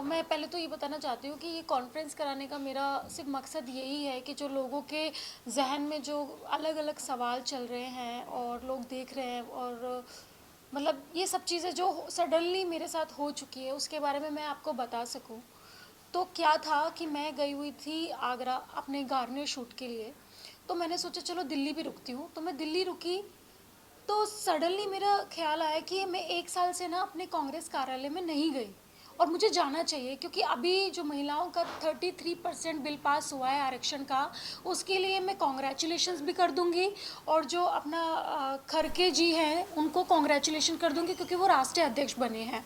मैं पहले तो ये बताना चाहती हूँ कि ये कॉन्फ्रेंस कराने का मेरा सिर्फ मकसद यही है कि जो लोगों के जहन में जो अलग अलग सवाल चल रहे हैं और लोग देख रहे हैं और मतलब ये सब चीज़ें जो सडनली मेरे साथ हो चुकी है उसके बारे में मैं आपको बता सकूँ। तो क्या था कि मैं गई हुई थी आगरा अपने गार्नियर शूट के लिए। तो मैंने सोचा चलो दिल्ली भी रुकती हूँ, तो मैं दिल्ली रुकी। तो सडनली मेरा ख्याल आया कि मैं 1 साल से ना अपने कांग्रेस कार्यालय में नहीं गई और मुझे जाना चाहिए, क्योंकि अभी जो महिलाओं का 33% बिल पास हुआ है आरक्षण का, उसके लिए मैं कॉन्ग्रेचुलेशंस भी कर दूंगी। और जो अपना खरके जी हैं उनको कॉन्ग्रेचुलेशन कर दूंगी क्योंकि वो राष्ट्रीय अध्यक्ष बने हैं।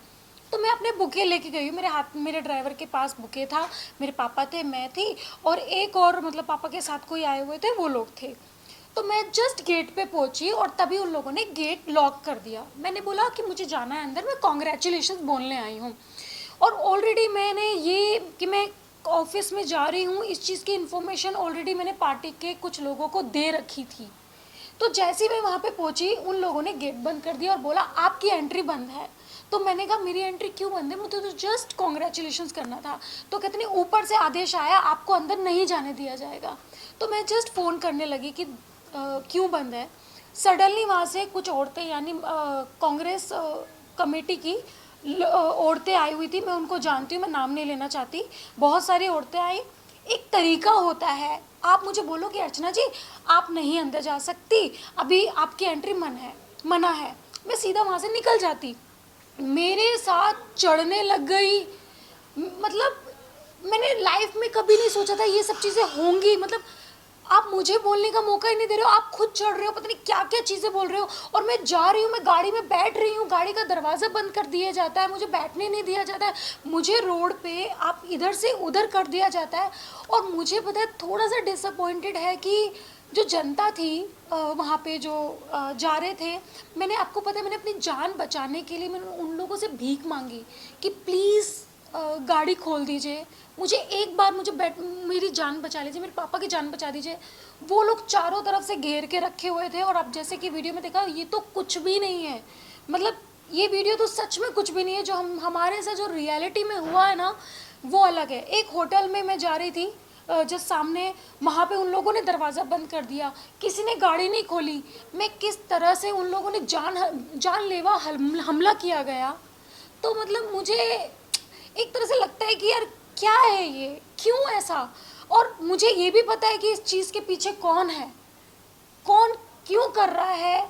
तो मैं अपने बुके लेके गई हूँ, मेरे हाथ मेरे ड्राइवर के पास बुके था, मेरे पापा थे, मैं थी और एक और मतलब पापा के साथ कोई आए हुए थे, वो लोग थे। तो मैं जस्ट गेट पे पहुंची और तभी उन लोगों ने गेट लॉक कर दिया। मैंने बोला कि मुझे जाना है अंदर, मैं कॉन्ग्रेचुलेशन बोलने आई हूँ। और ऑलरेडी मैंने ये कि मैं ऑफिस में जा रही हूँ, इस चीज़ की इन्फॉर्मेशन ऑलरेडी मैंने पार्टी के कुछ लोगों को दे रखी थी। तो जैसे ही मैं वहाँ पे पहुँची उन लोगों ने गेट बंद कर दिया और बोला आपकी एंट्री बंद है। तो मैंने कहा मेरी एंट्री क्यों बंद है, मुझे तो जस्ट कॉन्ग्रेचुलेशन करना था। तो कहते नहीं, ऊपर से आदेश आया आपको अंदर नहीं जाने दिया जाएगा। तो मैं जस्ट फ़ोन करने लगी कि क्यों बंद है। सडनली वहाँ से कुछ औरतें यानी कांग्रेस कमेटी की औरतें आई हुई थी, मैं उनको जानती हूँ, मैं नाम नहीं लेना चाहती। बहुत सारी औरतें आई। एक तरीका होता है, आप मुझे बोलो कि अर्चना जी आप नहीं अंदर जा सकती, अभी आपकी एंट्री मना है, मैं सीधा वहाँ से निकल जाती। मेरे साथ चढ़ने लग गई। मतलब मैंने लाइफ में कभी नहीं सोचा था ये सब चीज़ें होंगी। मतलब आप मुझे बोलने का मौका ही नहीं दे रहे हो, आप खुद चढ़ रहे हो, पता नहीं क्या क्या चीज़ें बोल रहे हो। और मैं जा रही हूँ, मैं गाड़ी में बैठ रही हूँ, गाड़ी का दरवाज़ा बंद कर दिया जाता है, मुझे बैठने नहीं दिया जाता है, मुझे रोड पे आप इधर से उधर कर दिया जाता है। और मुझे पता है थोड़ा सा डिसअपॉइंटेड है कि जो जनता थी वहाँ पे जो जा रहे थे, मैंने आपको पता है मैंने अपनी जान बचाने के लिए मैंने उन लोगों से भीख मांगी कि प्लीज़ गाड़ी खोल दीजिए, मुझे एक बार मुझे मेरी जान बचा लीजिए, मेरे पापा की जान बचा दीजिए। वो लोग चारों तरफ से घेर के रखे हुए थे और अब जैसे कि वीडियो में देखा ये तो कुछ भी नहीं है। मतलब ये वीडियो तो सच में कुछ भी नहीं है, जो हमारे साथ जो रियलिटी में हुआ है ना वो अलग है। एक होटल में मैं जा रही थी, जस्ट सामने, वहाँ पे उन लोगों ने दरवाज़ा बंद कर दिया, किसी ने गाड़ी नहीं खोली। मैं किस तरह से उन लोगों ने जानलेवा हमला किया गया। तो मतलब मुझे एक तरह से लगता है कि यार क्या है ये, क्यों ऐसा। और मुझे ये भी पता है कि इस चीज़ के पीछे कौन है, कौन क्यों कर रहा है।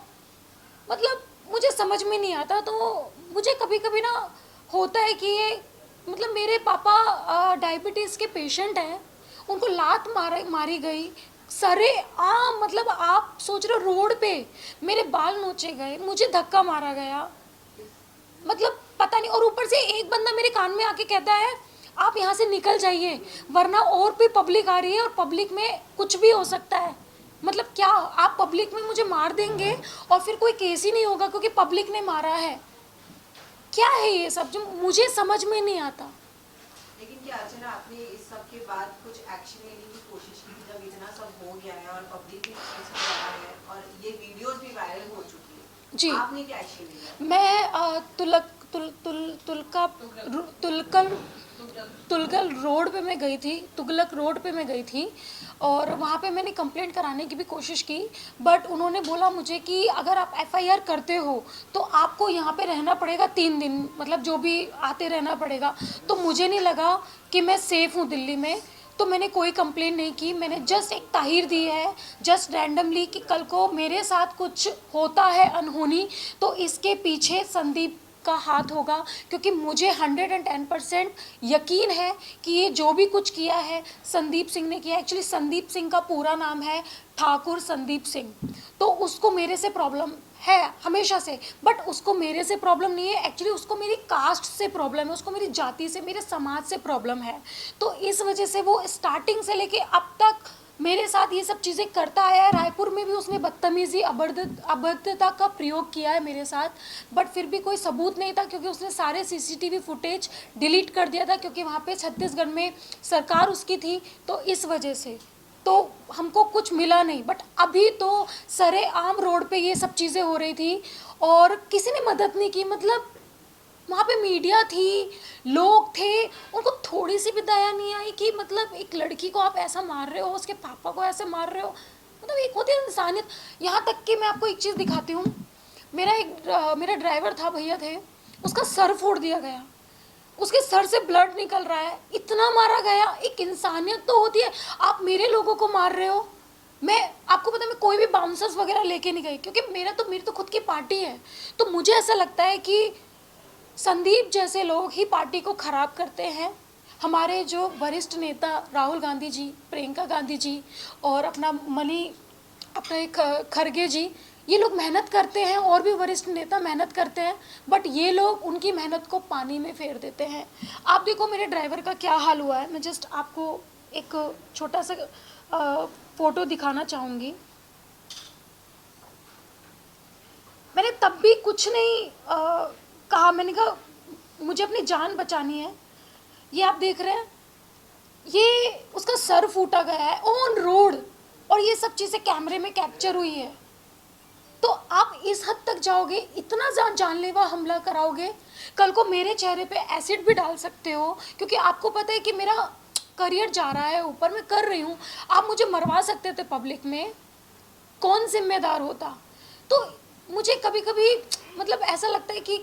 मतलब मुझे समझ में नहीं आता। तो मुझे कभी कभी ना होता है कि ये मतलब मेरे पापा डायबिटीज़ के पेशेंट हैं, उनको लात मारी गई सरे आम। मतलब आप सोच रहे हो रोड पे मेरे बाल नोचे गए, मुझे धक्का मारा गया, मतलब पता नहीं। और ऊपर से एक बंदा मेरे कान में आके कहता है आप यहाँ से निकल जाइए वरना और भी पब्लिक आ रही है और पब्लिक में कुछ भी हो सकता है। मतलब क्या आप पब्लिक में मुझे मार देंगे और फिर कोई केस ही नहीं होगा क्योंकि पब्लिक ने मारा है। क्या है ये सब जो मुझे समझ में नहीं आता। लेकिन क्या अर्चना आपने इस सब के बाद कुछ एक्शन लेने की कोशिश की थी जब इतना सब हो गया है और पब्लिक भी इसमें आ है और ये वीडियोस भी वायरल हो चुकी है, जी आपने क्या एक्शन लिया? मैं तुलक तुल तुल तुलका तुलकल तुलगल रोड पे मैं गई थी, तुगलक रोड पे मैं गई थी और वहाँ पे मैंने कंप्लेंट कराने की भी कोशिश की। बट उन्होंने बोला मुझे कि अगर आप एफआईआर करते हो तो आपको यहाँ पे रहना पड़ेगा 3 दिन, मतलब जो भी आते रहना पड़ेगा। तो मुझे नहीं लगा कि मैं सेफ़ हूँ दिल्ली में, तो मैंने कोई कंप्लेंट नहीं की। मैंने जस्ट एक ताहीर दी है जस्ट रैंडमली कि कल को मेरे साथ कुछ होता है अनहोनी तो इसके पीछे संदीप का हाथ होगा, क्योंकि मुझे 110% यकीन है कि ये जो भी कुछ किया है संदीप सिंह ने किया। एक्चुअली संदीप सिंह का पूरा नाम है ठाकुर संदीप सिंह। तो उसको मेरे से प्रॉब्लम है हमेशा से, बट उसको मेरे से प्रॉब्लम नहीं है, एक्चुअली उसको मेरी कास्ट से प्रॉब्लम है, उसको मेरी जाति से, मेरे समाज से प्रॉब्लम है। तो इस वजह से वो स्टार्टिंग से लेके अब तक मेरे साथ ये सब चीज़ें करता आया है। रायपुर में भी उसने बदतमीज़ी अभद्रता का प्रयोग किया है मेरे साथ, बट फिर भी कोई सबूत नहीं था क्योंकि उसने सारे सीसीटीवी फुटेज डिलीट कर दिया था, क्योंकि वहाँ पे छत्तीसगढ़ में सरकार उसकी थी। तो इस वजह से तो हमको कुछ मिला नहीं। बट अभी तो सरेआम रोड पे ये सब चीज़ें हो रही थी और किसी ने मदद नहीं की। मतलब वहाँ पे मीडिया थी, लोग थे, उनको थोड़ी सी भी दया नहीं आई कि मतलब एक लड़की को आप ऐसा मार रहे हो, उसके पापा को ऐसे मार रहे हो। मतलब एक होती है इंसानियत। यहाँ तक कि मैं आपको एक चीज़ दिखाती हूँ। मेरा ड्राइवर था, भैया थे, उसका सर फोड़ दिया गया, उसके सर से ब्लड निकल रहा है, इतना मारा गया। एक इंसानियत तो होती है। आप मेरे लोगों को मार रहे हो। मैं आपको पता है, मैं कोई भी बाउंसर्स वगैरह लेके नहीं गई, क्योंकि मेरी तो खुद की पार्टी है। तो मुझे ऐसा लगता है कि संदीप जैसे लोग ही पार्टी को खराब करते हैं। हमारे जो वरिष्ठ नेता राहुल गांधी जी, प्रियंका गांधी जी और अपना एक खरगे जी, ये लोग मेहनत करते हैं, और भी वरिष्ठ नेता मेहनत करते हैं, बट ये लोग उनकी मेहनत को पानी में फेर देते हैं। आप देखो मेरे ड्राइवर का क्या हाल हुआ है। मैं जस्ट आपको एक छोटा सा फोटो दिखाना चाहूँगी। मैंने तब भी कुछ नहीं कहा। मैंने कहा मुझे अपनी जान बचानी है। ये आप देख रहे हैं, ये उसका सर फूटा गया है ऑन रोड, और ये सब चीज़ें कैमरे में कैप्चर हुई है। तो आप इस हद तक जाओगे, इतना जानलेवा हमला कराओगे। कल को मेरे चेहरे पे एसिड भी डाल सकते हो, क्योंकि आपको पता है कि मेरा करियर जा रहा है ऊपर, मैं कर रही हूँ। आप मुझे मरवा सकते थे पब्लिक में, कौन जिम्मेदार होता। तो मुझे कभी कभी मतलब ऐसा लगता है कि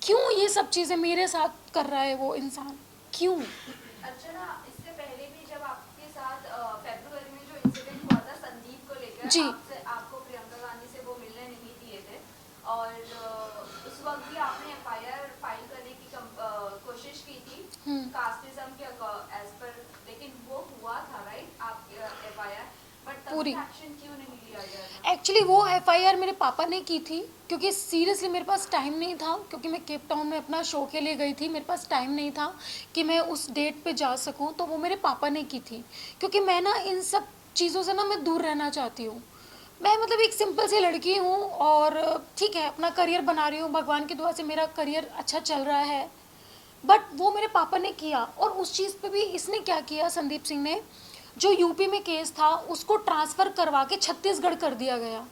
क्यों ये सब चीज़ें मेरे साथ कर रहा है वो इंसान, क्यों। अर्चना, इससे पहले भी जब आपके साथ फरवरी में जो इंसिडेंट हुआ था संदीप को लेकर, जी। आपको प्रियंका गांधी से वो मिलने नहीं दिए थे, और उस वक्त भी आपने एफआईआर फाइल करने की कोशिश की थी कास्टिज्म के एज पर, लेकिन वो हुआ था राइट, आप एफआईआर, बट तब एक्शन क्यों नहीं लिया गया था? एक्चुअली वो एफआईआर मेरे पापा ने की थी, क्योंकि सीरियसली मेरे पास टाइम नहीं था, क्योंकि मैं केप टाउन में अपना शो के लिए गई थी। मेरे पास टाइम नहीं था कि मैं उस डेट पे जा सकूं, तो वो मेरे पापा ने की थी। क्योंकि मैं ना इन सब चीज़ों से ना मैं दूर रहना चाहती हूँ। मैं मतलब एक सिंपल सी लड़की हूँ, और ठीक है अपना करियर बना रही हूँ, भगवान की दुआ से मेरा करियर अच्छा चल रहा है। बट वो मेरे पापा ने किया, और उस चीज़ पे भी इसने क्या किया, संदीप सिंह ने, जो यूपी में केस था उसको ट्रांसफ़र करवा के छत्तीसगढ़ कर दिया गया।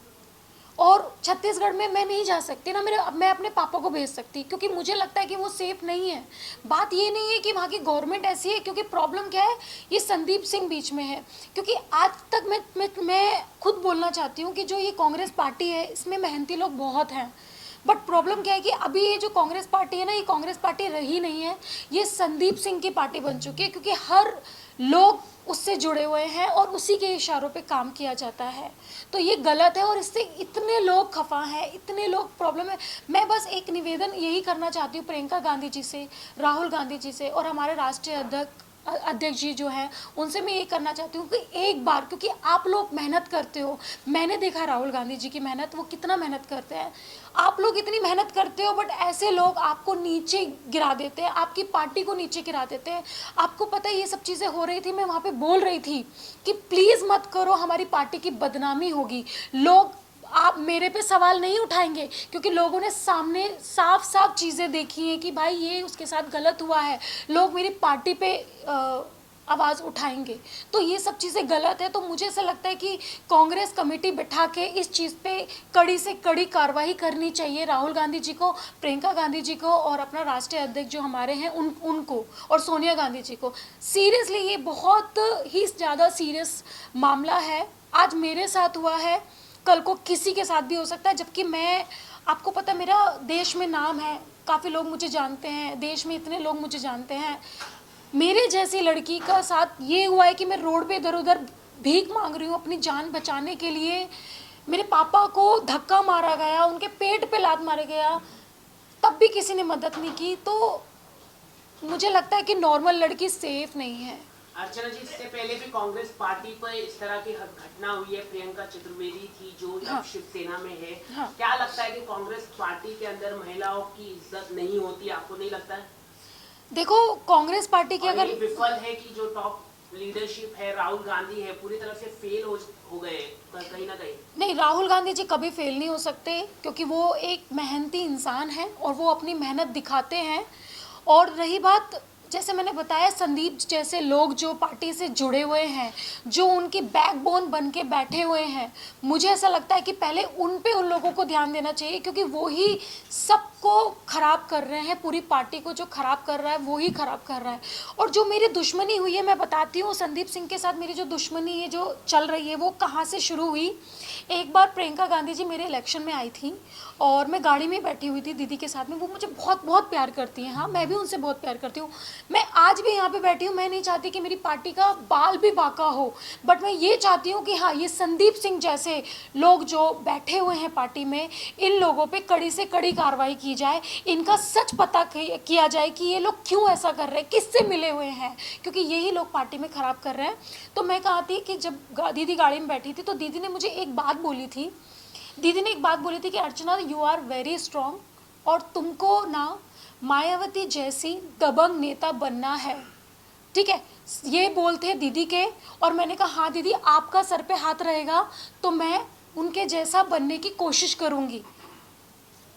और छत्तीसगढ़ में मैं नहीं जा सकती ना, मैं अपने पापा को भेज सकती, क्योंकि मुझे लगता है कि वो सेफ़ नहीं है। बात ये नहीं है कि वहाँ की गवर्नमेंट ऐसी है, क्योंकि प्रॉब्लम क्या है, ये संदीप सिंह बीच में है। क्योंकि आज तक मैं खुद बोलना चाहती हूँ कि जो ये कांग्रेस पार्टी है, इसमें मेहनती लोग बहुत हैं। बट प्रॉब्लम क्या है कि अभी ये जो कांग्रेस पार्टी है ना, ये कांग्रेस पार्टी रही नहीं है, ये संदीप सिंह की पार्टी बन चुकी है। क्योंकि हर लोग उससे जुड़े हुए हैं, और उसी के इशारों पे काम किया जाता है। तो ये गलत है, और इससे इतने लोग खफा हैं, इतने लोग प्रॉब्लम है। मैं बस एक निवेदन यही करना चाहती हूँ प्रियंका गांधी जी से, राहुल गांधी जी से, और हमारे राष्ट्रीय अध्यक्ष जी जो हैं, उनसे मैं ये करना चाहती हूँ कि एक बार, क्योंकि आप लोग मेहनत करते हो, मैंने देखा राहुल गांधी जी की मेहनत, वो कितना मेहनत करते हैं। आप लोग इतनी मेहनत करते हो, बट ऐसे लोग आपको नीचे गिरा देते हैं, आपकी पार्टी को नीचे गिरा देते हैं। आपको पता है ये सब चीज़ें हो रही थी, मैं वहाँ पे बोल रही थी कि प्लीज़ मत करो, हमारी पार्टी की बदनामी होगी। लोग आप मेरे पे सवाल नहीं उठाएंगे, क्योंकि लोगों ने सामने साफ साफ चीज़ें देखी हैं कि भाई ये उसके साथ गलत हुआ है। लोग मेरी पार्टी पे आवाज़ उठाएंगे, तो ये सब चीज़ें गलत है। तो मुझे ऐसा लगता है कि कांग्रेस कमेटी बिठा के इस चीज़ पे कड़ी से कड़ी कार्रवाई करनी चाहिए, राहुल गांधी जी को, प्रियंका गांधी जी को, और अपना राष्ट्रीय अध्यक्ष जो हमारे हैं उनको, और सोनिया गांधी जी को। सीरियसली ये बहुत ही ज़्यादा सीरियस मामला है। आज मेरे साथ हुआ है, कल को किसी के साथ भी हो सकता है। जबकि मैं, आपको पता, मेरा देश में नाम है, काफ़ी लोग मुझे जानते हैं, देश में इतने लोग मुझे जानते हैं। मेरे जैसी लड़की का साथ ये हुआ है कि मैं रोड पे इधर उधर भीख मांग रही हूँ अपनी जान बचाने के लिए। मेरे पापा को धक्का मारा गया, उनके पेट पे लात मारा गया, तब भी किसी ने मदद नहीं की। तो मुझे लगता है कि नॉर्मल लड़की सेफ नहीं है। अर्चना जी, इससे पहले भी कांग्रेस पार्टी पर इस तरह की घटना हुई है। प्रियंका चतुर्वेदी थी जो अब शिवसेना में है। क्या लगता है कि कांग्रेस पार्टी के अंदर महिलाओं की इज्जत नहीं होती, आपको नहीं लगता है? देखो कांग्रेस पार्टी की अगर विफल है कि जो टॉप लीडरशिप है, राहुल गांधी है, पूरी तरह से फेल हो गए कहीं ना कहीं। नहीं, राहुल गांधी जी कभी फेल नहीं हो सकते, क्योंकि वो एक मेहनती इंसान है और वो अपनी मेहनत दिखाते हैं। और रही बात जैसे मैंने बताया, संदीप जैसे लोग जो पार्टी से जुड़े हुए हैं, जो उनकी बैकबोन बन के बैठे हुए हैं, मुझे ऐसा लगता है कि पहले उन पे उन लोगों को ध्यान देना चाहिए, क्योंकि वो ही सबको खराब कर रहे हैं। पूरी पार्टी को जो खराब कर रहा है वो ही खराब कर रहा है। और जो मेरी दुश्मनी हुई है, मैं बताती हूँ, संदीप सिंह के साथ मेरी जो दुश्मनी है जो चल रही है वो कहाँ से शुरू हुई। एक बार प्रियंका गांधी जी मेरे इलेक्शन में आई थी और मैं गाड़ी में बैठी हुई थी दीदी के साथ में। वो मुझे बहुत बहुत प्यार करती हैं, हाँ मैं भी उनसे बहुत प्यार करती हूँ। मैं आज भी यहाँ पे बैठी हूँ, मैं नहीं चाहती कि मेरी पार्टी का बाल भी बाका हो, बट मैं ये चाहती हूँ कि हाँ, ये संदीप सिंह जैसे लोग जो बैठे हुए हैं पार्टी में, इन लोगों पे कड़ी से कड़ी कार्रवाई की जाए, इनका सच पता किया जाए कि ये लोग क्यों ऐसा कर रहे हैं, किससे मिले हुए हैं, क्योंकि यही लोग पार्टी में ख़राब कर रहे हैं। तो मैं कहा थी कि जब दीदी गाड़ी में बैठी थी तो दीदी ने मुझे एक बात बोली थी। दीदी ने एक बात बोली थी कि अर्चना, यू आर वेरी स्ट्रांग, और तुमको ना मायावती जैसी दबंग नेता बनना है, ठीक है। ये बोलते दीदी के, और मैंने कहा हाँ दीदी, आपका सर पे हाथ रहेगा तो मैं उनके जैसा बनने की कोशिश करूँगी।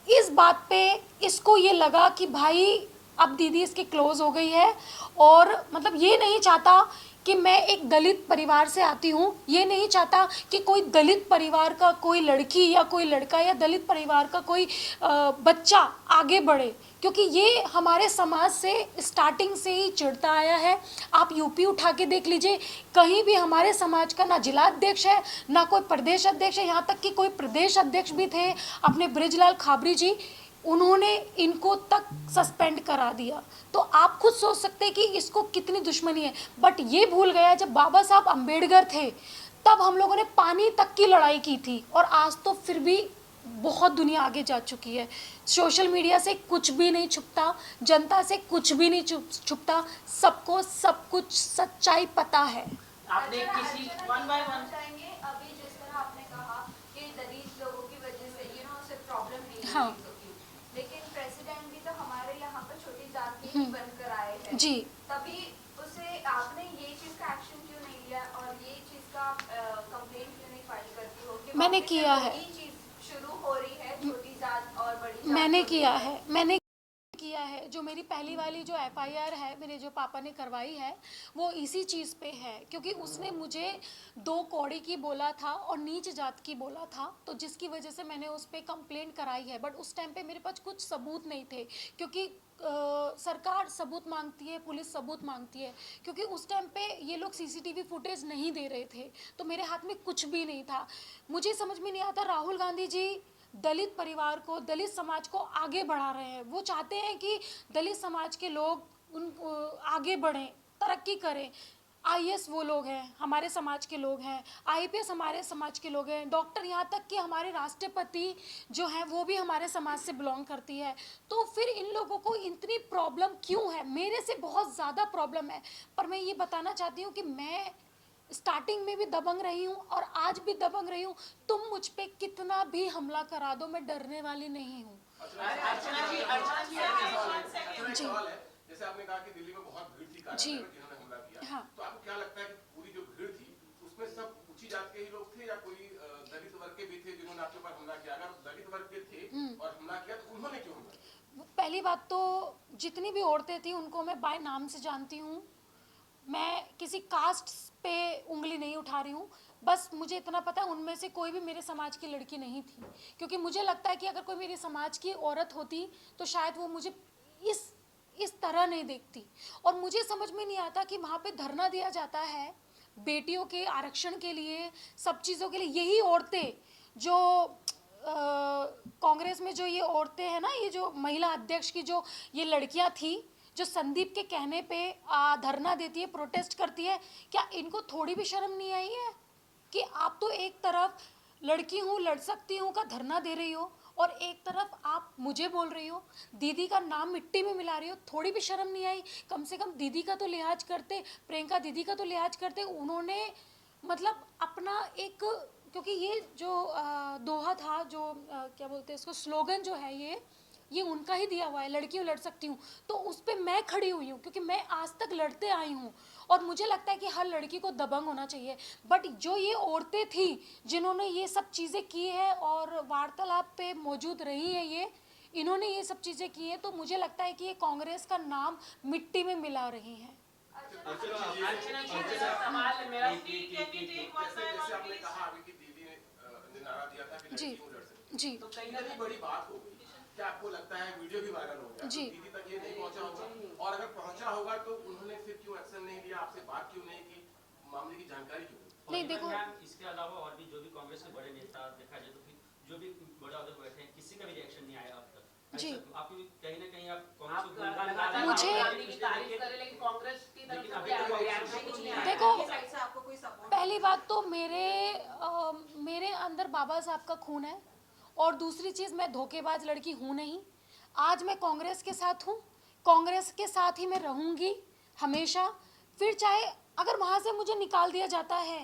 इस बात पे इसको ये लगा कि भाई अब दीदी इसके क्लोज हो गई है, और मतलब ये नहीं चाहता कि मैं एक दलित परिवार से आती हूँ, ये नहीं चाहता कि कोई दलित परिवार का कोई लड़की या कोई लड़का या दलित परिवार का कोई बच्चा आगे बढ़े, क्योंकि ये हमारे समाज से स्टार्टिंग से ही चिढ़ता आया है। आप यूपी उठा के देख लीजिए, कहीं भी हमारे समाज का ना जिला अध्यक्ष है, ना कोई प्रदेश अध्यक्ष है, यहाँ तक कि कोई प्रदेश अध्यक्ष भी थे अपने बृजलाल खाबरी जी, उन्होंने इनको तक सस्पेंड करा दिया। तो आप खुद सोच सकते हैं कि इसको कितनी दुश्मनी है। बट ये भूल गया, जब बाबा साहब अम्बेडकर थे तब हम लोगों ने पानी तक की लड़ाई की थी, और आज तो फिर भी बहुत दुनिया आगे जा चुकी है। सोशल मीडिया से कुछ भी नहीं छुपता, जनता से कुछ भी नहीं छुपता, सबको सब कुछ सच्चाई पता है। आपने किसी वन बाय वन चाहेंगे, अभी जिस तरह आपने कहा कि दलित लोगों की वजह से सिर्फ प्रॉब्लम नहीं है, हाँ। लेकिन प्रेसिडेंट भी तो हमारे यहाँ पर छोटी जात के ही बनकर आए हैं जी। तभी उसे आपने ये चीज का एक्शन क्यों नहीं लिया और ये चीज का कंप्लेंट क्यों नहीं फाइल करती हो कि मैंने किया है, ये चीज शुरू हो रही है छोटी जात और बड़ी जात मैंने किया है। जो मेरी पहली वाली जो एफआईआर है, मेरे जो पापा ने करवाई है, वो इसी चीज़ पे है, क्योंकि उसने मुझे 2 कौड़ी की बोला था और नीच जात की बोला था, तो जिसकी वजह से मैंने उस पर कंप्लेंट कराई है। बट उस टाइम पे मेरे पास कुछ सबूत नहीं थे, क्योंकि सरकार सबूत मांगती है, पुलिस सबूत मांगती है, क्योंकि उस टाइम पे ये लोग सीसीटीवी फुटेज नहीं दे रहे थे, तो मेरे हाथ में कुछ भी नहीं था। मुझे समझ में नहीं आता, राहुल गांधी जी दलित परिवार को, दलित समाज को आगे बढ़ा रहे हैं। वो चाहते हैं कि दलित समाज के लोग आगे बढ़ें, तरक्की करें। आईएएस वो लोग हैं, हमारे समाज के लोग हैं, आईपीएस हमारे समाज के लोग हैं, डॉक्टर, यहाँ तक कि हमारे राष्ट्रपति जो हैं वो भी हमारे समाज से बिलोंग करती है। तो फिर इन लोगों को इतनी प्रॉब्लम क्यों है? मेरे से बहुत ज़्यादा प्रॉब्लम है। पर मैं ये बताना चाहती हूँ कि मैं स्टार्टिंग में भी दबंग रही हूँ और आज भी दबंग रही हूँ। तुम मुझ पे कितना भी हमला करा दो, मैं डरने वाली नहीं हूँ। अर्चना जी जी। सवाल है, जैसे आपने कहा कि दिल्ली में बहुत भीड़ थी कार्यालय में जिन्होंने हमला किया, हाँ। तो आपको क्या लगता है कि पूरी जो भीड़ थी उसमें सब ऊंची जात के ही लोग थे या कोई दलित वर्ग के भी थे जिन्होंने आपके ऊपर हमला किया? अगर दलित वर्ग के थे और हमला किया तो उन्होंने क्यों हमला किया? पहली बात तो जितनी भी औरतें थी उनको मैं बाय नाम से जानती हूँ। मैं किसी कास्ट पे उंगली नहीं उठा रही हूँ, बस मुझे इतना पता है उनमें से कोई भी मेरे समाज की लड़की नहीं थी, क्योंकि मुझे लगता है कि अगर कोई मेरे समाज की औरत होती तो शायद वो मुझे इस तरह नहीं देखती। और मुझे समझ में नहीं आता कि वहाँ पे धरना दिया जाता है बेटियों के आरक्षण के लिए, सब चीज़ों के लिए। यही औरतें जो कांग्रेस में जो ये औरतें हैं ना, ये जो महिला अध्यक्ष की जो ये लड़कियां थी, जो संदीप के कहने पे धरना देती है, प्रोटेस्ट करती है, क्या इनको थोड़ी भी शर्म नहीं आई है कि आप तो एक तरफ लड़की हूँ, लड़ सकती हूँ का धरना दे रही हो और एक तरफ आप मुझे बोल रही हो, दीदी का नाम मिट्टी में मिला रही हो? थोड़ी भी शर्म नहीं आई? कम से कम दीदी का तो लिहाज करते, प्रियंका दीदी का तो लिहाज करते। उन्होंने मतलब अपना एक, क्योंकि ये जो दोहा था, जो क्या बोलते हैं इसको, स्लोगन जो है, ये उनका ही दिया हुआ है, लड़की हूँ लड़ सकती हूँ, तो उस पर मैं खड़ी हुई हूँ, क्योंकि मैं आज तक लड़ते आई हूँ और मुझे लगता है कि हर लड़की को दबंग होना चाहिए। बट जो ये औरतें थी जिन्होंने ये सब चीज़ें की है और वार्तालाप पे मौजूद रही हैं, ये इन्होंने ये सब चीज़ें की हैं, तो मुझे लगता है कि ये कांग्रेस का नाम मिट्टी में मिला रही हैं। अर्चना जी, मेरा सवाल मेरा जैसे जैसे आपने कहा अभी कि दीदी ने नारा दिया था कि जी लड़की लड़ सकती जी है, तो कहीं ना कहीं बड़ी बात हो गई। क्या आपको लगता है वीडियो भी वायरल हो गया, जी। तो दीदी तक ये नहीं पहुंचा होगा, और अगर पहुंचा होगा तो उन्होंने फिर क्यों एक्शन नहीं लिया, आपसे बात क्यों नहीं की, मामले की जानकारी क्यों नहीं? नहीं, देखो मैम, इसके अलावा और भी जो भी कांग्रेस के बड़े नेता देखा जाए तो फिर जो भी बड़े अहदे बैठे हैं, किसी का भी रिएक्शन नहीं आया अब तक। जी। आपको कहीं ना कहीं आप आप कांग्रेस को गुणगान गा लगातार रहे हैं, मुझे- राहुल गांधी की तारीफ करें, लेकिन कांग्रेस की तरफ लेकिन से अभी क्या तक रिएक्शन कुछ नहीं आया। देखो, आपकी साइड से आपको कोई सपोर्ट? पहली बात तो मेरे अंदर बाबा साहब का खून है, और दूसरी चीज़ मैं धोखेबाज लड़की हूँ नहीं। आज मैं कांग्रेस के साथ हूँ, कांग्रेस के साथ ही मैं रहूँगी हमेशा। फिर चाहे अगर वहाँ से मुझे निकाल दिया जाता है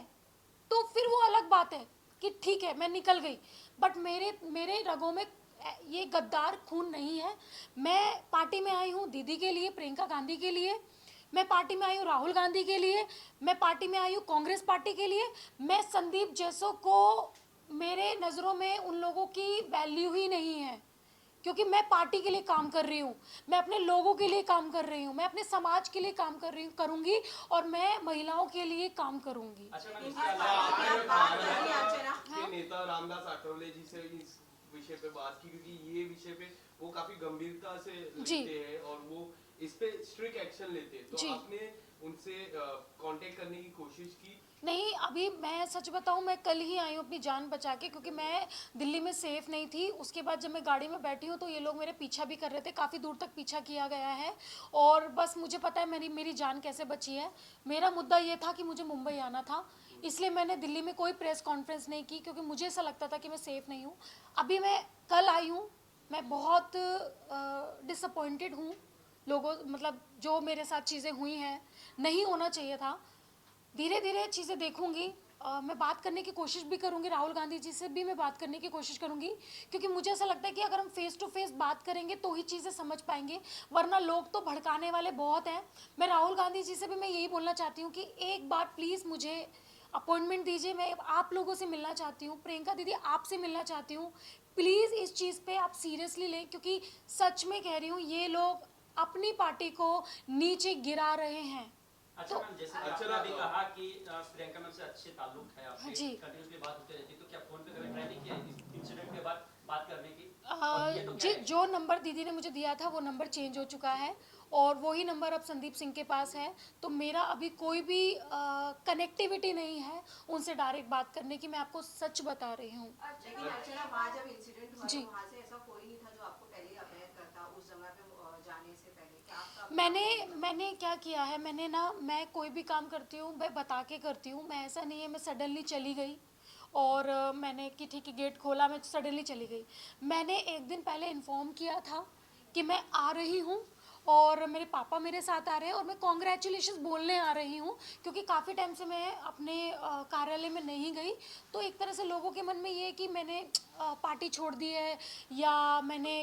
तो फिर वो अलग बात है कि ठीक है मैं निकल गई, बट मेरे रगों में ये गद्दार खून नहीं है। मैं पार्टी में आई हूँ दीदी के लिए, प्रियंका गांधी के लिए, मैं पार्टी में आई हूँ राहुल गांधी के लिए, मैं पार्टी में आई हूँ कांग्रेस पार्टी के लिए। मैं संदीप जैसों को, मेरे नज़रों में उन लोगों की वैल्यू ही नहीं है, क्योंकि मैं पार्टी के लिए काम कर रही हूँ, मैं अपने लोगों के लिए काम कर रही हूँ, मैं अपने समाज के लिए काम कर रही हूँ, करूँगी, और मैं महिलाओं के लिए काम करूँगी। अच्छा मैम, इनकी इसके बात अलावा बात करिए अर्चना। के नेता रामदास आठवले जी से इस विषय पे बात की, क्योंकि ये विषय पे वो काफी गंभीरता से जी। लेते हैं और वो इस पे स्ट्रिक्ट एक्शन लेते हैं, तो जी। आपने उनसे कांटेक्ट करने की कोशिश की? नहीं, अभी मैं सच बताऊं, मैं कल ही आई हूँ अपनी जान बचा के, क्योंकि मैं दिल्ली में सेफ नहीं थी। उसके बाद जब मैं गाड़ी में बैठी हूँ तो ये लोग मेरे पीछा भी कर रहे थे, काफ़ी दूर तक पीछा किया गया है, और बस मुझे पता है मेरी जान कैसे बची है। मेरा मुद्दा ये था कि मुझे मुंबई आना था, इसलिए मैंने दिल्ली में कोई प्रेस कॉन्फ्रेंस नहीं की, क्योंकि मुझे ऐसा लगता था कि मैं सेफ़ नहीं हूँ। अभी मैं कल आई हूँ, मैं बहुत डिसअपॉइंटेड हूँ लोगों, मतलब जो मेरे साथ चीज़ें हुई हैं, नहीं होना चाहिए था। धीरे धीरे चीज़ें देखूंगी, मैं बात करने की कोशिश भी करूंगी, राहुल गांधी जी से भी मैं बात करने की कोशिश करूंगी, क्योंकि मुझे ऐसा लगता है कि अगर हम फेस टू फेस बात करेंगे तो ही चीज़ें समझ पाएंगे, वरना लोग तो भड़काने वाले बहुत हैं। मैं राहुल गांधी जी से भी मैं यही बोलना चाहती हूँ कि एक बार प्लीज़ मुझे अपॉइंटमेंट दीजिए, मैं आप लोगों से मिलना चाहती हूँ, प्रियंका दीदी आपसे मिलना चाहती हूँ। प्लीज़ इस चीज़ पे आप सीरियसली लें, क्योंकि सच में कह रही हूँ ये लोग अपनी पार्टी को नीचे गिरा रहे हैं। अच्छा मैम, जैसे कि अच्छा, आपने अभी कहा कि प्रियंका मैम से अच्छे ताल्लुक है आपके, जी। कंटिन्यूसली बात होती रहती है, तो क्या फोन पे कभी ट्राई नहीं किया इस इंसिडेंट के बाद बात करने की? और ये तो जी, क्या है? जो नंबर दीदी ने मुझे दिया था वो नंबर चेंज हो चुका है, और वही नंबर अब संदीप सिंह के पास है, तो मेरा अभी कोई भी कनेक्टिविटी नहीं है उनसे डायरेक्ट बात करने की, मैं आपको सच बता रही हूँ। लेकिन अर्चना, वहाँ जब इंसिडेंट हुआ जी। तो वहाँ से ऐसा कोई नहीं था जो आपको पहले अवेयर करता उस जगह पे जाने से पहले? क्या आपका मैंने क्या किया है, मैं कोई भी काम करती हूँ मैं बता के करती हूँ। मैं ऐसा नहीं है मैं सडनली चली गई और मैंने कि ठीक है गेट खोला, मैं सडनली चली गई। मैंने एक दिन पहले इन्फॉर्म किया था कि मैं आ रही हूँ, और मेरे पापा मेरे साथ आ रहे हैं, और मैं कॉन्ग्रेचुलेशंस बोलने आ रही हूँ, क्योंकि काफ़ी टाइम से मैं अपने कार्यालय में नहीं गई। तो एक तरह से लोगों के मन में ये है कि मैंने पार्टी छोड़ दी है या मैंने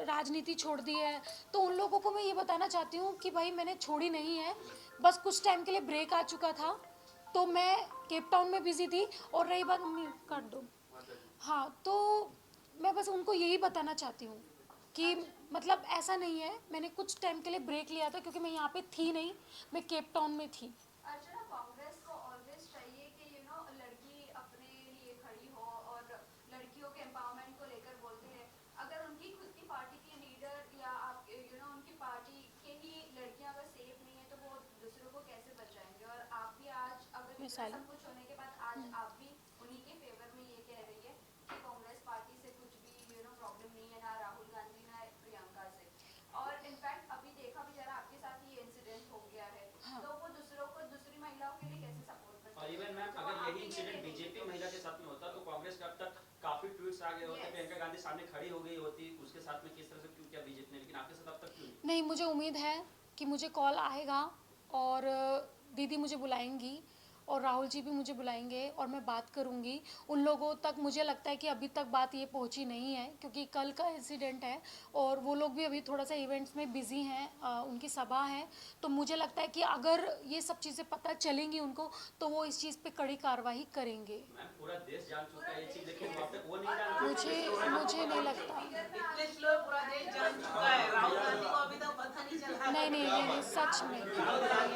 राजनीति छोड़ दी है, तो उन लोगों को मैं ये बताना चाहती हूँ कि भाई मैंने छोड़ी नहीं है, बस कुछ टाइम के लिए ब्रेक आ चुका था, तो मैं केप टाउन में बिजी थी। और रही बात, मम्मी काट दो, हाँ, तो मैं बस उनको यही बताना चाहती हूँ कि मतलब ऐसा नहीं है, मैंने कुछ टाइम के लिए ब्रेक लिया था, क्योंकि मैं यहाँ पे थी नहीं, मैं केप टाउन में थी। अर्चना, कांग्रेस को ऑलवेज चाहिए कि लड़की अपने लिए खड़ी हो और लड़कियों के एम्पावरमेंट को लेकर बोलते हैं। अगर उनकी खुद की पार्टी के लीडर या आप उनकी पार्टी के ही लड़कियां अगर सेफ नहीं है तो वो दूसरों को कैसे बचाएंगे? और आप भी आज अगर इतना सब कुछ होने के बाद आज आप भी उन्हीं के फेवर में ये कह रही है कि कांग्रेस पार्टी से कुछ भी प्रॉब्लम नहीं है, ना राहुल गांधी ना प्रियंका से। और इनफैक्ट अभी देखा भी जरा आपके साथ ये इंसिडेंट हो गया है, तो वो दूसरों को, दूसरी महिलाओं के लिए कैसे सपोर्ट करते और हैं? इवन मैम, तो अगर आप यही ये इंसिडेंट कह रही बीजेपी हैं। महिला के साथ में होता तो कांग्रेस का अब तक काफी ट्वीट्स आ गए होते, Yes. प्रियंका गांधी सामने खड़ी हो गई होती, उसके साथ में किस तरह से क्यों किया बीजेपी ने, लेकिन आपके साथ अब तक क्यों नहीं? नहीं, मुझे उम्मीद है कि मुझे कॉल आएगा और दीदी मुझे बुलाएंगी, और राहुल जी भी मुझे बुलाएंगे और मैं बात करूंगी उन लोगों तक। मुझे लगता है कि अभी तक बात ये पहुंची नहीं है क्योंकि कल का इंसिडेंट है और वो लोग भी अभी थोड़ा सा इवेंट्स में बिजी हैं, उनकी सभा है। तो मुझे लगता है कि अगर ये सब चीज़ें पता चलेंगी उनको तो वो इस चीज़ पे कड़ी कार्रवाई करेंगे। मैम पूरा देश जान चुका है ये चीज, लेकिन वहाँ पे वो नहीं जानते। मुझे नहीं लगता। इतने स्लो पूरा देश जान चुका है, राहुल गांधी को अभी तक पता नहीं चला। नहीं, सच में।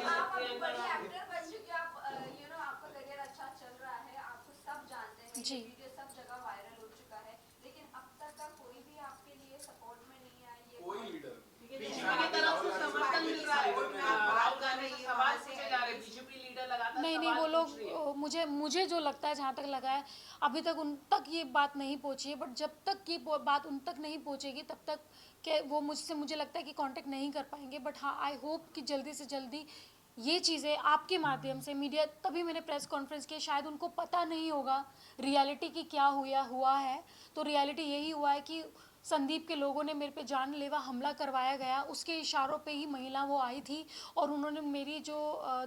आप अभी बड़ी एक्टर बन चुके हो, आप यू नो आपका करियर अच्छा चल रहा है, आपको सब जानते हैं, जी। ये वीडियो सब जगह वायरल हो चुका है, लेकिन अब तक का कोई भी आपके लिए सपोर्ट में नहीं आया। ये कोई लीडर बीजेपी की तरफ से समर्थन मिल रहा है, राहुल गांधी के सवाल पूछे जा रहे, बीजेपी लीडर लगातार नहीं, वो लोग मुझे जो लगता है, जहाँ तक लगा है अभी तक उन तक ये बात नहीं पहुँची है। बट जब तक ये बात उन तक नहीं पहुँचेगी तब तक के वो मुझे लगता है कि कांटेक्ट नहीं कर पाएंगे। बट हाँ, आई होप कि जल्दी से जल्दी ये चीज़ें आपके माध्यम से मीडिया, तभी मैंने प्रेस कॉन्फ्रेंस की, शायद उनको पता नहीं होगा रियलिटी की क्या हुआ है। तो रियलिटी यही हुआ है कि संदीप के लोगों ने मेरे पे जानलेवा हमला करवाया गया, उसके इशारों पे ही महिला वो आई थी और उन्होंने मेरी जो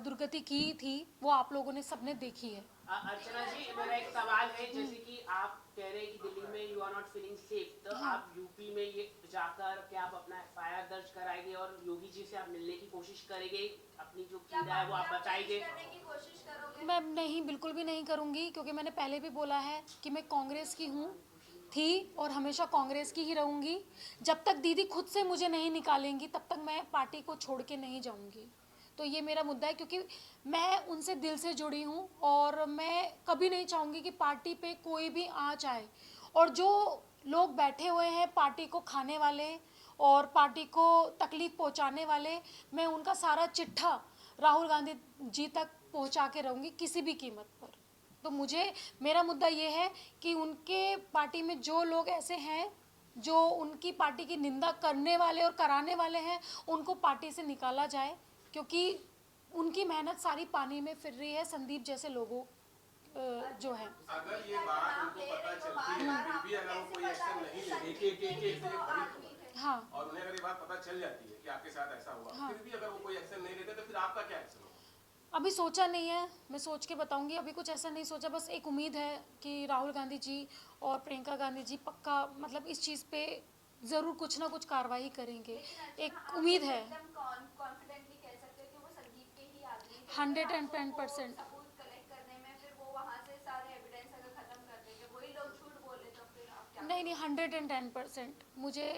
दुर्गति की थी वो आप लोगों ने सबने देखी है। अर्चना जी, मेरा एक सवाल है, जैसे कि आप कह रहे हैं कि दिल्ली में you are not feeling safe, तो आप यूपी में ये जाकर क्या आप अपना एफआईआर दर्ज कराएंगे और योगी जी से आप मिलने की कोशिश करेंगे, अपनी जो पीड़ा है वो आप बताएंगे? करने की कोशिश करोगे? मैं नहीं, बिल्कुल भी नहीं करूँगी क्योंकि मैंने पहले भी बोला है कि मैं कांग्रेस की थी और हमेशा कांग्रेस की ही रहूँगी। जब तक दीदी खुद से मुझे नहीं निकालेंगी तब तक मैं पार्टी को छोड़ के नहीं जाऊँगी। तो ये मेरा मुद्दा है क्योंकि मैं उनसे दिल से जुड़ी हूँ और मैं कभी नहीं चाहूँगी कि पार्टी पे कोई भी आँच आए। और जो लोग बैठे हुए हैं पार्टी को खाने वाले और पार्टी को तकलीफ़ पहुँचाने वाले, मैं उनका सारा चिट्ठा राहुल गांधी जी तक पहुँचा के रहूँगी किसी भी कीमत पर। तो मेरा मुद्दा ये है कि उनके पार्टी में जो लोग ऐसे हैं जो उनकी पार्टी की निंदा करने वाले और कराने वाले हैं, उनको पार्टी से निकाला जाए क्योंकि उनकी मेहनत सारी पानी में फिर रही है, संदीप जैसे लोगों जो हैं। अगर ये बात उनको पता चलती है फिर भी अगर वो कोई एक्शन नहीं लेते, हाँ, और उन्हें अगर ये बात पता चल जाती है कि आपके साथ ऐसा हुआ, हाँ। फिर भी अगर वो कोई एक्शन नहीं लेते तो फिर आपका क्या एक्शन होगा? अभी सोचा नहीं है, मैं सोच के बताऊंगी। अभी कुछ ऐसा नहीं सोचा, बस एक उम्मीद है कि राहुल गांधी जी और प्रियंका गांधी जी पक्का मतलब इस चीज़ पे ज़रूर कुछ ना कुछ कार्रवाई करेंगे, एक उम्मीद है। कॉन्फिडेंटली कह सकते हो कि वो संदीप के ही आदमी थे। 110% सबूत कलेक्ट करने में फिर वो वहाँ से सारे एविडेंस अगर खत्म कर देंगे, वही लोग झूठ बोले तो फिर आप क्या? नहीं, 110% मुझे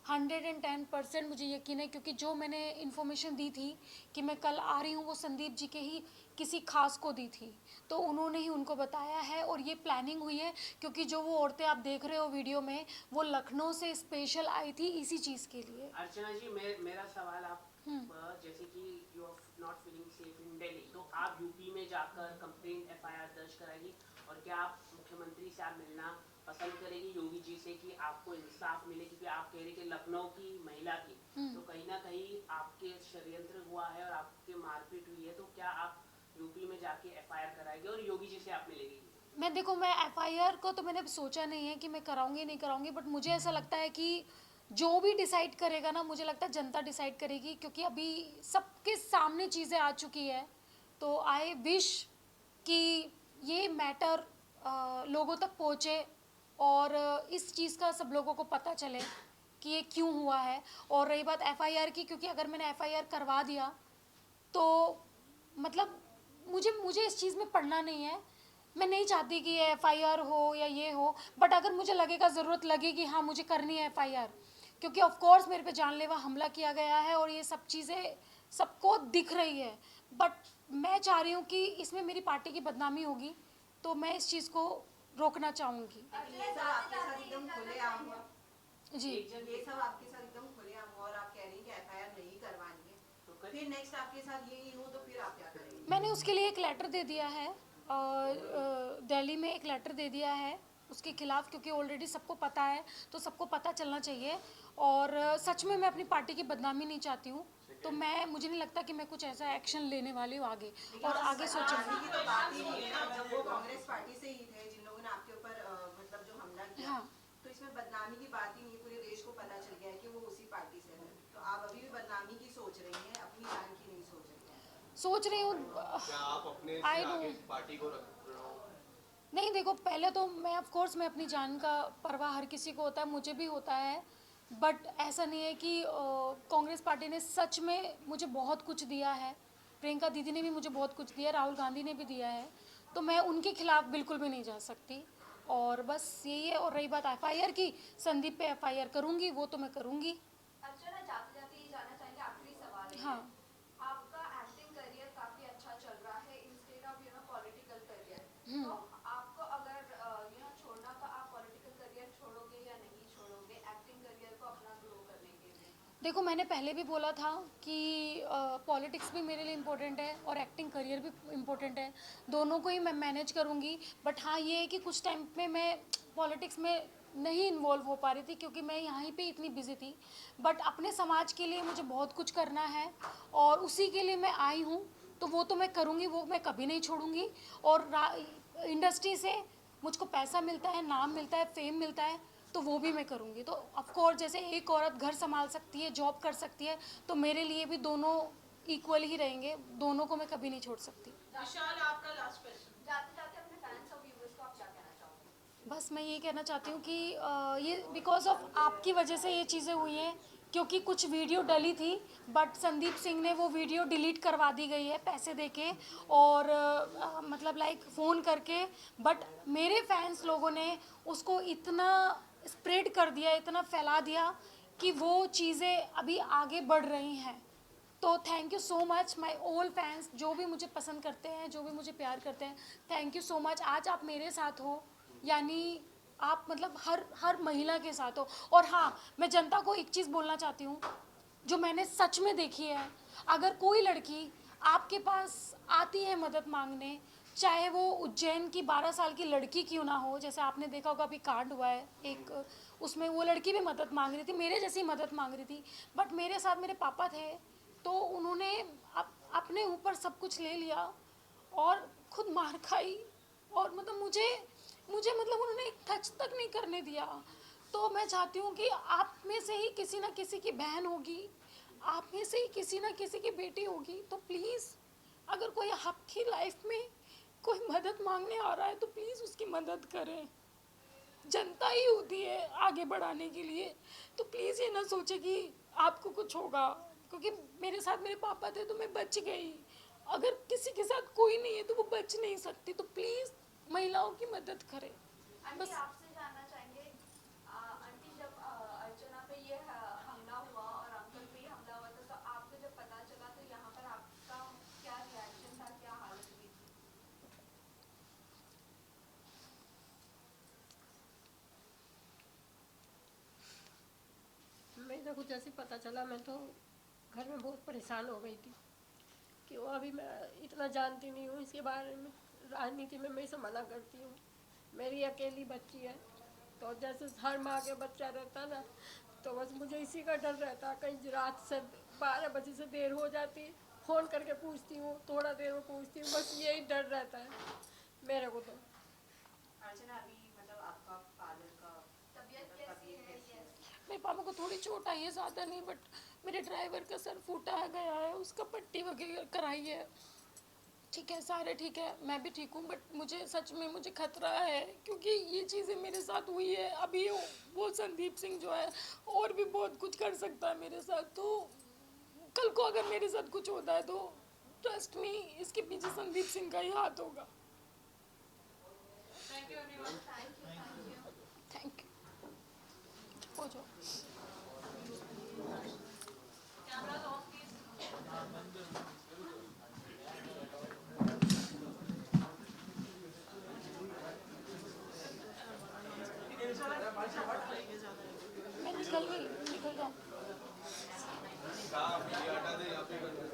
110% मुझे यकीन है क्योंकि जो मैंने इन्फॉर्मेशन दी थी कि मैं कल आ रही हूँ वो संदीप जी के ही किसी खास को दी थी, तो उन्होंने ही उनको बताया है और ये प्लानिंग हुई है क्योंकि जो वो औरतें आप देख रहे हो वीडियो में वो लखनऊ से स्पेशल आई थी इसी चीज़ के लिए। अर्चना जी, मेरा सवाल आप जैसे कि you are not feeling safe in Delhi, तो आप यूपी में जाकर कंप्लेंट एफआईआर दर्ज कराएगी और क्या आप मुख्यमंत्री से आप मिलना पसंद करेगी योगी जी से कि आपको इंसाफ मिले? क्योंकि आप कह रहे कि लखनऊ की महिला थी, तो कहीं ना कहीं आपके षड्यंत्र हुआ है और आपके मारपीट हुई है, तो क्या आप यूपी में जाके एफआईआर कराएंगे और योगी जी से आप मिलेंगी? मैं एफआईआर को तो मैंने सोचा नहीं है कि मैं कराऊंगी नहीं कराऊंगी, बट मुझे ऐसा लगता है कि जो भी डिसाइड करेगा ना, मुझे लगता है जनता डिसाइड करेगी क्योंकि अभी सबके सामने चीज़ें आ चुकी है। तो आई विश कि ये मैटर लोगों तक पहुँचे और इस चीज़ का सब लोगों को पता चले कि ये क्यों हुआ है। और रही बात एफआईआर की, क्योंकि अगर मैंने एफआईआर करवा दिया तो मतलब मुझे इस चीज़ में पढ़ना नहीं है। मैं नहीं चाहती कि ये एफआईआर हो या ये हो, बट अगर मुझे लगेगा ज़रूरत लगेगी, हाँ मुझे करनी है एफआईआर, क्योंकि ऑफ कोर्स मेरे पे जानलेवा हमला किया गया है और ये सब चीज़ें सबको दिख रही है। बट मैं चाह रही हूँ कि इसमें मेरी पार्टी की बदनामी होगी, तो मैं इस चीज़ को रोकना चाहूँगी। ये सब आपके साथ एकदम खुलेआम हुआ, जी, ये सब आपके साथ एकदम खुलेआम हुआ और आप कह रही हैं कि एफआईआर नहीं करवानी है, तो फिर नेक्स्ट आपके साथ यही हो तो फिर आप क्या करेंगे? मैंने उसके लिए एक लेटर दे दिया है, दिल्ली में एक लेटर दे दिया है उसके खिलाफ, क्योंकि ऑलरेडी सबको पता है तो सबको पता चलना चाहिए। और सच में मैं अपनी पार्टी की बदनामी नहीं चाहती हूँ, तो मुझे नहीं लगता कि मैं कुछ ऐसा एक्शन लेने वाली हूँ आगे और आगे सोचूंगी। की तो बात ही नहीं है ना, जब वो कांग्रेस पार्टी से ही थे जिन लोगों ने आपके ऊपर मतलब जो हमला किया, हाँ। तो इसमें बदनामी की बात ही नहीं है, पूरे देश को पता चल गया है कि वो उसी पार्टी से है। तो आप अभी भी बदनामी की सोच रही हैं, अपनी जान की नहीं सोच रही हैं। सोच रही हूँ। क्या आप अपने से I आगे know। पार्टी को रख रहे हो? नहीं देखो, पहले तो मैं ऑफ कोर्स मैं अपनी जान का परवाह हर किसी को होता है, मुझे भी होता है। बट ऐसा नहीं है कि कांग्रेस पार्टी ने सच में मुझे बहुत कुछ दिया है। प्रियंका दीदी ने भी मुझे बहुत कुछ दिया, राहुल गांधी ने भी दिया है, तो मैं उनके खिलाफ बिल्कुल भी नहीं जा सकती। और बस यही है। और रही बात एफआईआर की, संदीप पे एफआईआर करूँगी, वो तो मैं करूँगी। अच्छा ना, जाते जाते ये जानना चाहेंगे, आखिरी सवाल है। हाँ। आपका एक्टिंग करियर काफी अच्छा चल रहा है इंस्टेड ऑफ पॉलिटिकल करियर। तो आपको अगर छोड़ना, तो आप पॉलिटिकल करियर छोड़ोगे या नहीं छोड़ोगे एक्टिंग करियर को अपना ग्रो करने के लिए? देखो, मैंने पहले भी बोला था कि पॉलिटिक्स भी मेरे लिए इम्पोर्टेंट है और एक्टिंग करियर भी इम्पोर्टेंट है, दोनों को ही मैं मैनेज करूँगी। बट हाँ, ये है कि कुछ टाइम में मैं पॉलिटिक्स में नहीं इन्वॉल्व हो पा रही थी क्योंकि मैं यहाँ पे इतनी बिजी थी। बट अपने समाज के लिए मुझे बहुत कुछ करना है और उसी के लिए मैं आई हूँ, तो वो तो मैं करूँगी, वो मैं कभी नहीं छोड़ूंगी। और इंडस्ट्री से मुझको पैसा मिलता है, नाम मिलता है, फेम मिलता है, तो वो भी मैं करूँगी। तो ऑफकोर्स जैसे एक औरत घर संभाल सकती है, जॉब कर सकती है, तो मेरे लिए भी दोनों इक्वल ही रहेंगे, दोनों को मैं कभी नहीं छोड़ सकती। विशाल, आपका लास्ट क्वेश्चन। जाते जाते अपने फैंस और व्यूअर्स को आप क्या कहना चाहोगे? बस मैं ये कहना चाहती हूँ कि ये बिकॉज ऑफ आपकी वजह से ये चीज़ें हुई हैं, क्योंकि कुछ वीडियो डली थी बट संदीप सिंह ने वो वीडियो डिलीट करवा दी गई है पैसे देके और मतलब लाइक फ़ोन करके। बट मेरे फैंस लोगों ने उसको इतना स्प्रेड कर दिया, इतना फैला दिया कि वो चीज़ें अभी आगे बढ़ रही हैं। तो thank you so much my all fans, जो भी मुझे पसंद करते हैं, जो भी मुझे प्यार करते हैं, थैंक यू सो मच। आज आप मेरे साथ हो, यानी आप मतलब हर महिला के साथ हो। और हाँ, मैं जनता को एक चीज़ बोलना चाहती हूँ जो मैंने सच में देखी है। अगर कोई लड़की आपके पास आती है मदद मांगने, चाहे वो उज्जैन की 12 साल की लड़की क्यों ना हो, जैसे आपने देखा होगा अभी कांड हुआ है एक, उसमें वो लड़की भी मदद मांग रही थी, मेरे जैसी मदद मांग रही थी। बट मेरे साथ मेरे पापा थे, तो उन्होंने अपने ऊपर सब कुछ ले लिया और खुद मार खाई। और मतलब मुझे मतलब उन्होंने टच तक नहीं करने दिया। तो मैं चाहती हूँ कि आप में से ही किसी ना किसी की बहन होगी, आप में से ही किसी ना किसी की बेटी होगी, तो प्लीज़ अगर कोई आपकी लाइफ में कोई मदद मांगने आ रहा है तो प्लीज़ उसकी मदद करें। जनता ही होती है आगे बढ़ाने के लिए, तो प्लीज़ ये ना सोचे कि आपको कुछ होगा, क्योंकि मेरे साथ मेरे पापा थे तो मैं बच गई। अगर किसी के साथ कोई नहीं है तो वो बच नहीं सकती। तो प्लीज़ महिलाओं की मदद करें आंटी, बस। आपसे जानना चाहेंगे, आंटी जब अर्चना पे ये हमला हुआ और अंकल पे ये हमला हुआ था, तो आपको जब पता चला तो यहाँ पर आपका क्या रिएक्शन था, क्या हालत हुई थी? मेरे को जैसे पता चला मैं तो घर में बहुत परेशान हो गई थी कि वो अभी मैं इतना जानती नहीं हूँ इसके बारे में, राजनीति में मैं इसे मना करती हूँ। मेरी अकेली बच्ची है, तो जैसे हर माँ के बच्चा रहता ना, तो बस मुझे इसी का डर रहता। कहीं रात से 12 बजे से देर हो जाती, फ़ोन करके पूछती हूँ, थोड़ा देर में पूछती हूँ, बस यही डर रहता है मेरे को। तो अर्चना, अभी मतलब आपका फादर का तबीयत कैसी है? मेरे पापा को थोड़ी चोट आई है, ज़्यादा नहीं, बट मेरे ड्राइवर का सर फूटा गया है, उसका पट्टी वगैरह कराई है। ठीक है, सारे ठीक है, मैं भी ठीक हूँ। बट मुझे सच में मुझे खतरा है क्योंकि ये चीज़ें मेरे साथ हुई है। अभी वो संदीप सिंह जो है और भी बहुत कुछ कर सकता है मेरे साथ, तो कल को अगर मेरे साथ कुछ होता है तो ट्रस्ट मी, इसके पीछे संदीप सिंह का ही हाथ होगा। Thank you everyone. Thank you. हो जाओ। Cameras of please. मैं निकल गई, निकल जाऊँ। हाँ, ये हटा दे, यहाँ पे कर दे।